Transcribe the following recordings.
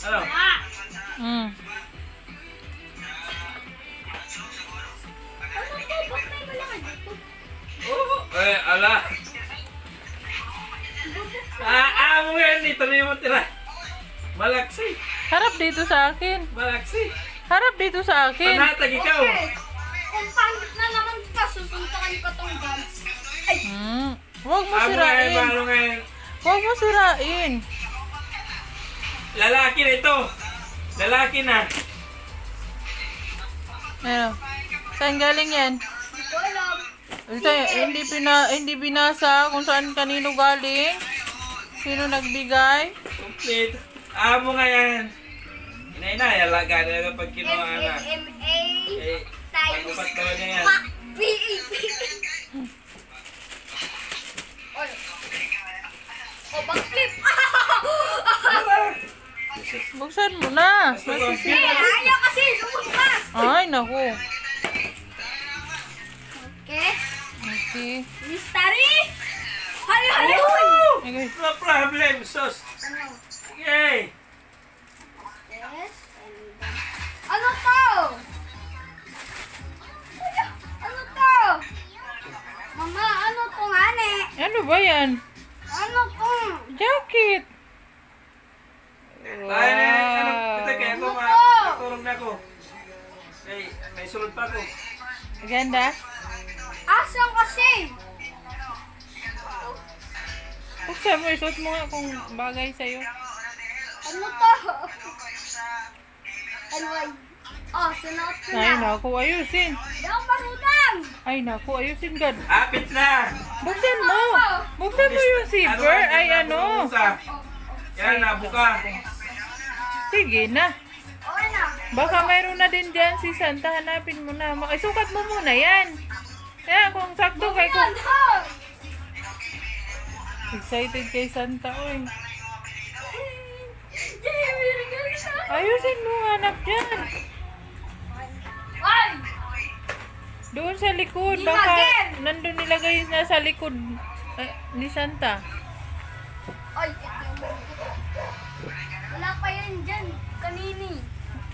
Ano? Mm. Ano to? Ba't may malaki dito? Oo. Ala. Mo yan. Dito na yung tira. Malaksi. Harap dito sa akin. Malaksi. Harap dito sa akin. Panatag ikaw. Okay. Kung pangit na naman ka, susuntakan ko tong dance. Ay! Huwag mo Amo ngayon, sirain. paano ngayon? Huwag mo sirain. Lalaki na ito. Lalaki na. Ano? Saan galing yan? Hindi ko alam. Hindi binasa kung saan kanino galing. Sino nagbigay? Complete. Amo nga yan. Inay-inay, alaga na yan pag kinuha na. MMA Eh, times pag-upat naman niya yan. BEP. Oy. Oh, backflip. Buksan mo na. Eh, ayaw kasi lumabas. Ay, naku. Okay. Okay. Mystery. Hali. Okay. No problem, sus. Ano? Yay! Yes. Ano to? Ano to? Mama, ano to nga ne? Ano ba yan? Ano to? Jacket. Tayo na yan. Ano? Ito kaya ako, Ano to? matulog na ako. May sulod pa ako. Ganda. Asan kasi? Buksan mo, isuot mo nga kung bagay sa'yo. Ano to? Ano ay? Oh, sinuot ko Ay, na. naku, ayusin. Di ako marunong. Ay, naku, ayusin God. Apit na! Buksan mo. Buksan mo yung zipper. Ay, ano. Yan, nabuka. Sige na. Okay na. Baka mayroon na din dyan si Santa. Hanapin mo na. Isukat mo muna yan. Kaya kung sakto kay Yan, ha? excited kay Santa. Oy. Yay, may regalo na. Ayusin mo, hanap dyan. Ay! Doon sa likod. Di Baka again. nandun nilagay na sa likod ni Santa. Ay, wala pa yan dyan. Kanini.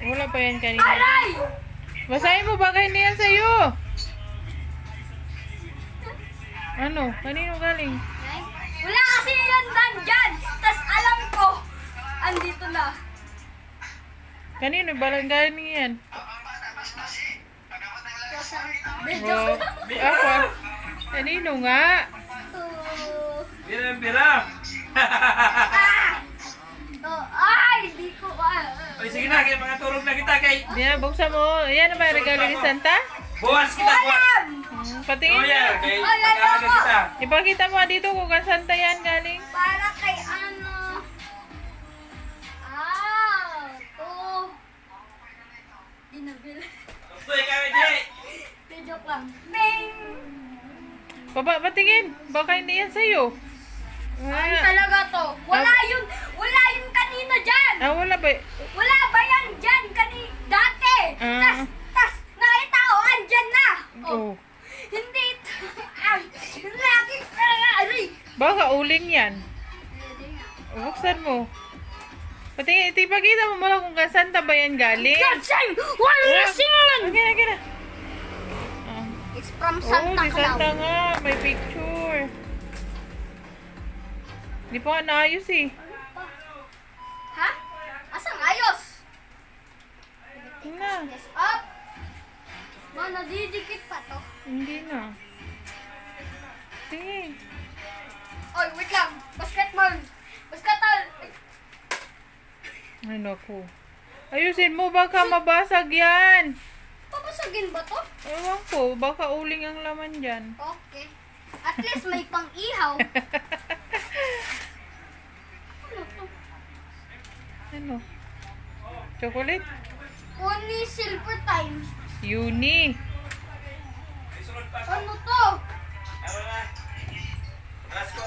Wala pa yan kanina. Aray! Basahin mo, bagay na yan sa'yo. Ano? Kanino galing? Ay, wala kasi yan dyan. Tas alam ko, andito na. Kanino balang galing yan? Medyo Oh, ako. Kanino nga? Bira-bira. Ay, di ko Ay, sige na, kaya mga turog na kita kay... Yan, buksan mo. Yan ang ba regalo ni Santa? Buwas kita, buwas. alam. Patingin Oh, yan, mo. kay Ay, pag-aaga ayoko. kita. Ipakita mo dito kung kan Santa yan galing. Para kay ano. Ah, to. Di nabili. Uy, kami, Jay. Di joke lang. Bing! Baba, patingin. Baka hindi yan sa'yo. Ano Wala. talaga to? Wala yun kanina dyan. Wala ba? Wala ba yan dyan dati? Ah. Tas, nakita ko, andyan na. Oh. Hindi ito. Ay, lagi talaga. Aray. Baka uling yan. Buksan mo. Patingin, ipakita mo muna kung kan Santa ba yan galing. Gansay! Wala singan! Okay na. It's from Oh, Santa si Santa Claus. nga. May picture. Hindi pa nga naayos eh. Ha? Asang ayos? Na. Yes, up. Ma, nadidikit pa to. Hindi na. Sige. Oy, wait lang. Basketball. Basketball. Ay, naku. Ayusin mo, baka mabasag yan. Papasagin ba to? Ewan ko, baka uling ang laman dyan. Okay. At least may pang-ihaw. Ano to? Ano? Chocolate? Only silver times. Uni. Ano to? Ano na? Alas ko.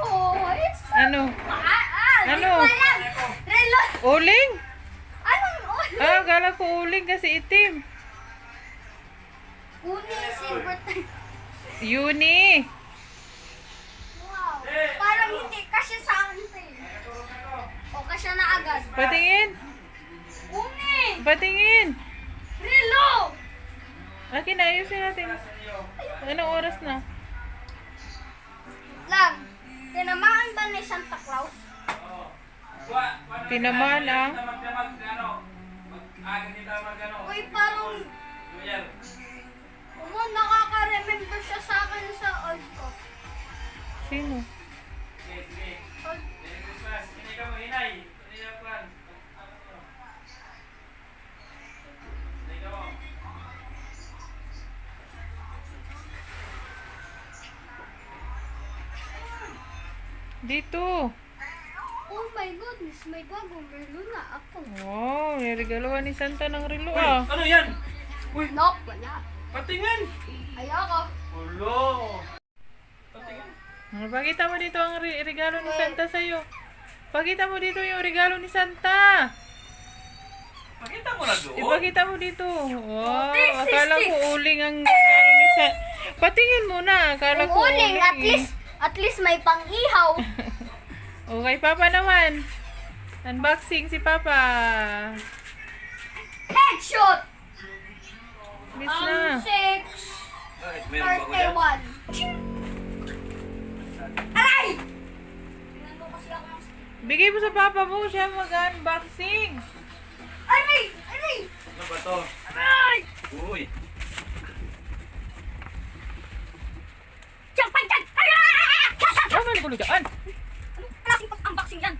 Oh, it's Ano? Ano? Ano? Relo. Uling? Anong ulit? Gala ko uling kasi itim. Only silver times. Uni. Wow. Parang hindi kasi sa akin to eh. O kasi na agad. Patingin. Kunin! Patingin. Relo! Akin na, ayusin natin. Anong oras na? Lang, tinamaan ba ni Santa Claus? Tinamaan ang... Uy, parang nakaka-remember siya sa akin sa old ko. Sino? Old. Dito. Oh my goodness, may bagong relo na ako. Wow, niregaluhan ni Santa ng relo ah. Ano yan? Uy, Nope, wala. patingin! Ayoko. Ulo! Patingin. Pakita mo dito ang regalo ni Santa sa'yo. Pakita mo dito yung regalo ni Santa. Pakita mo na doon. Ipakita mo dito. Wow, This, akala ko uling ang regalo ni Santa. Patingin mo na, akala ko Uling, uling. at least may pang-ihaw. Okay, Papa naman. Unboxing si Papa. Headshot! Miss na. 6, Bakit? Meron ba ako dyan? 31. Aray! Tingnan mo kasi ako ng... Bigay mo sa Papa mo, siya mag-unboxing. Aray! Aray! Ano ba to? Aray! Uy! Diyan! Diyan! Aray! Tama na gulo dyan. Anong klaseng pag-unboxing yan?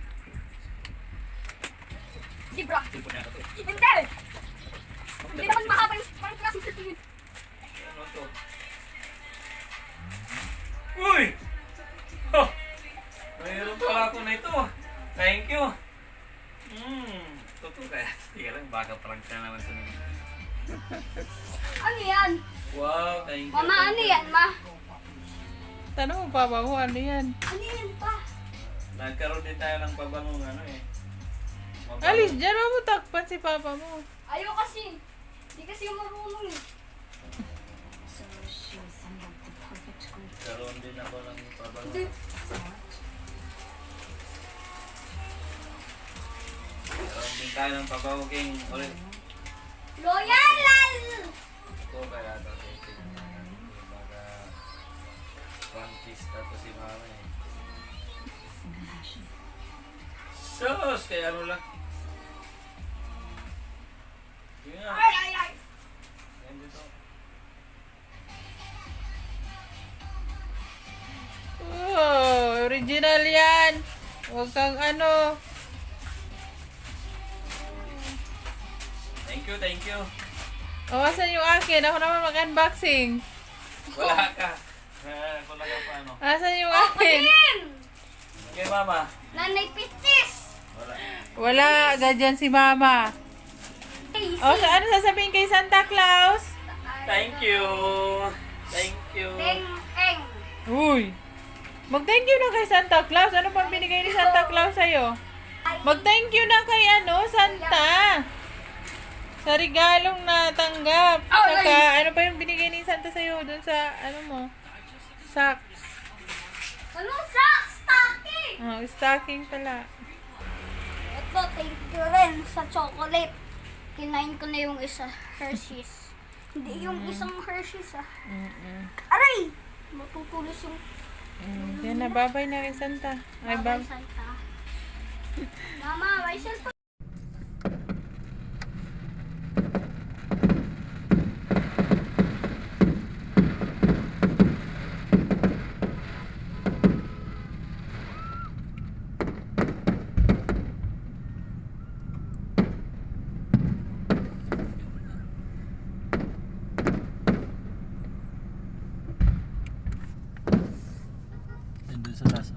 Zebra. Tipo na ito. Hindi! Hindi naman mahaba yung parang klaseng titingin. Ano to? Uy! Oh! Mayroon pala ako na ito. Thank you. Totoo kaya. Tika lang, baka prank na naman sa nila. Ano yan? Wow, thank you. Mama, ano yan, ma? Tanong mo, Papa mo, ano yan? Ano yan pa? Nagkaroon din tayo ng pabangong ano eh. Mabango. Alis, dyan mo takpan si Papa mo. Ayaw kasi. Hindi kasi yung marunong eh. Nagkaroon din ako ng pabangong. Hindi. Nagkaroon din tayo ng pabangong ulit. Loyal! Ito kaya ito. Baga prangkista to si mama eh. Sus! Kaya ano lang. Yun nga. Ay, ay, ay! Yan dito. Oh, original yan. Huwag kang ano. Thank you, thank you. Awasan yung akin. Ako naman mag-unboxing. Wala ka. Ako lang pa ano. Asan yung Oh, akin? patingin! Okay, mama. Nanay Pitis! Wala. Wala, ganyan si Mama. Casey! O, ano sasabihin kay Santa Claus? Thank you. Thank you. Teng-teng! Uy, mag-thank you na kay Santa Claus. Ano pang binigay ni Santa Claus sa'yo? Mag-thank you na kay Santa. Sa regalong natanggap. Saka, ano pa yung binigay ni Santa sa'yo? Doon sa, socks. Anong socks? Stocking! Oh, stocking pala. Ito, thank you rin sa chocolate. Kinain ko na yung isa, Hershey's. Hindi yung isang Hershey's ah. Aray! Matutulis yung Yan na, babay na kay Santa. Ay, babay Santa. Mama, may cellphone. Nandun sa taas.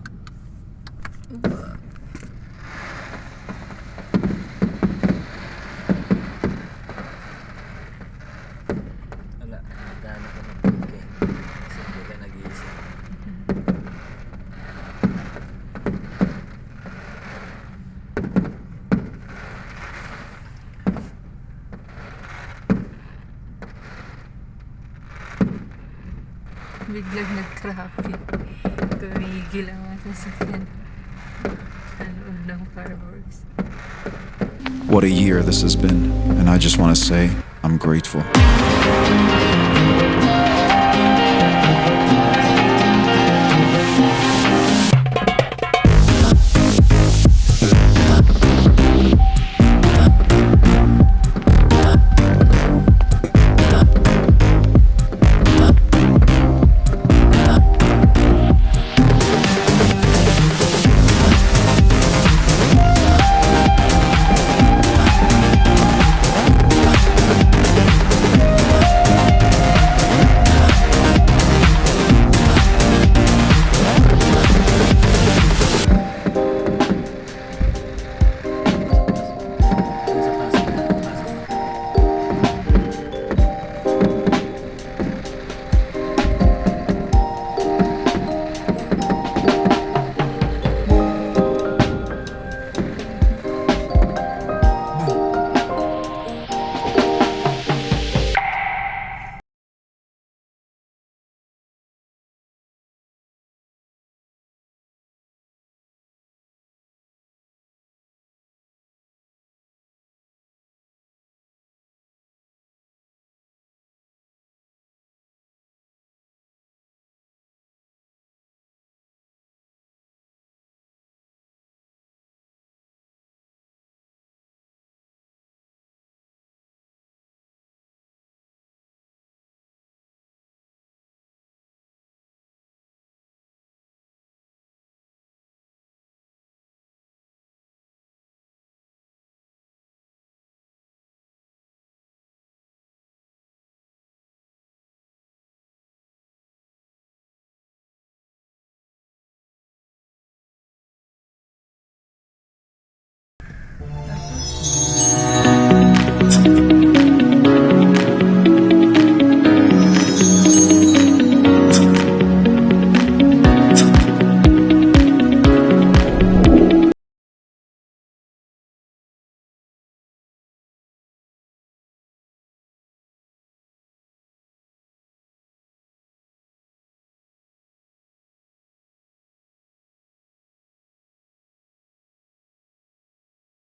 Wala, nagdaan ako ng pagke. Kasi hindi ka nag-iisa. Biglang nag-traffic. Tumigil ang mga sasakyan. Ano? ng fireworks. What a year this has been, and I just want to say I'm grateful.